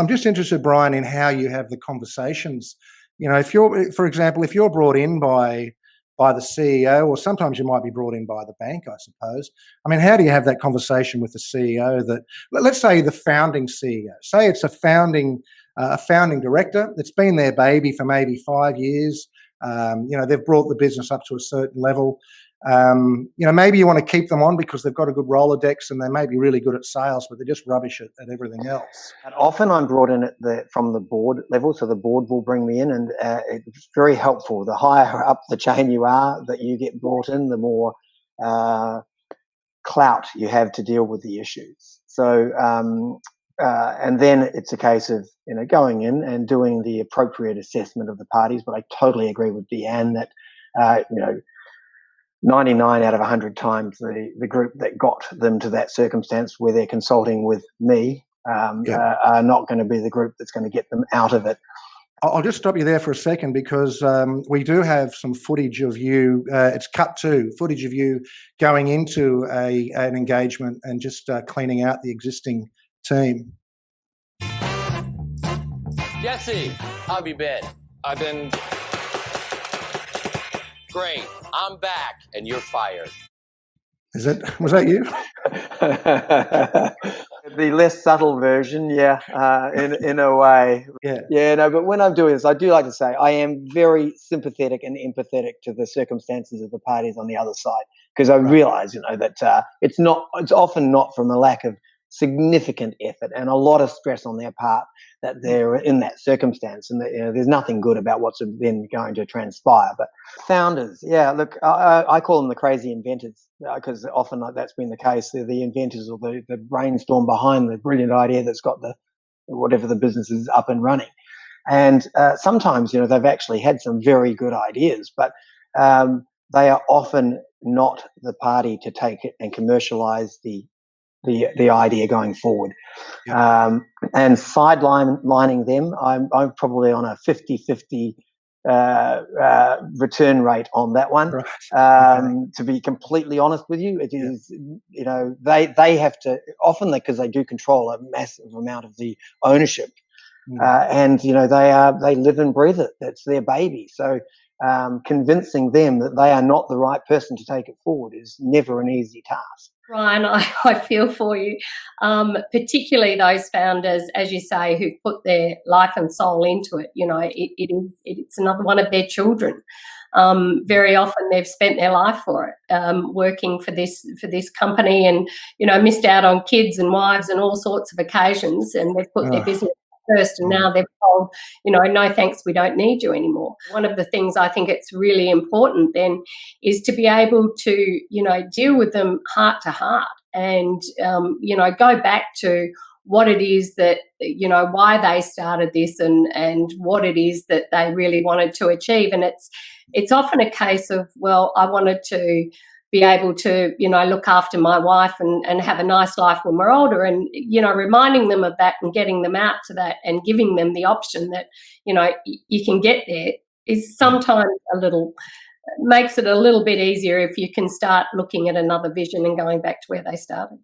I'm just interested, Brian, in how you have the conversations. If you're, for example, if you're brought in by the CEO, or sometimes you might be brought in by the bank, I suppose. I mean, how do you have that conversation with the CEO? That, let's say, the founding CEO. Say it's a founding director that's been their baby for maybe 5 years. They've brought the business up to a certain level. Maybe you want to keep them on because they've got a good Rolodex and they may be really good at sales, but they're just rubbish at everything else. And often I'm brought in from the board level, so the board will bring me in, and it's very helpful. The higher up the chain you are that you get brought in, the more clout you have to deal with the issues. So, and then it's a case of going in and doing the appropriate assessment of the parties. But I totally agree with Deanne that 99 out of 100 times the group that got them to that circumstance where they're consulting with me are not going to be the group that's going to get them out of it. I'll just stop you there for a second because we do have some footage of you. It's cut to footage of you going into an engagement and just cleaning out the existing team. Jesse, how have you been? I've been great. I'm back, and you're fired. Was that you? The less subtle version, in a way. No, but when I'm doing this, I do like to say I am very sympathetic and empathetic to the circumstances of the parties on the other side, because I realise, that it's often not from a lack of significant effort and a lot of stress on their part that they're in that circumstance, and that there's nothing good about what's then going to transpire. But founders, look, I call them the crazy inventors, because often that's been the case. They're the inventors, or the brainstorm behind the brilliant idea that's got whatever the business is up and running. And sometimes they've actually had some very good ideas, but they are often not the party to take it and commercialize the idea going forward. And sidelining them, I'm probably on a 50-50 return rate on that one. To be completely honest with you, it is, they have to, often because they do control a massive amount of the ownership. And they live and breathe it. That's their baby. So convincing them that they are not the right person to take it forward is never an easy task. Bryan, I feel for you, particularly those founders, as you say, who put their life and soul into it. It's another one of their children. Very often they've spent their life for it, working for this company, and missed out on kids and wives and all sorts of occasions, and they've put their business first, and now they're told, no thanks, we don't need you anymore. One of the things I think it's really important then is to be able to, deal with them heart to heart, and, go back to what it is that, why they started this, and what it is that they really wanted to achieve. And it's often a case of, well, I wanted to be able to, look after my wife and have a nice life when we're older, and, reminding them of that and getting them out to that and giving them the option that, you can get there is sometimes makes it a little bit easier if you can start looking at another vision and going back to where they started.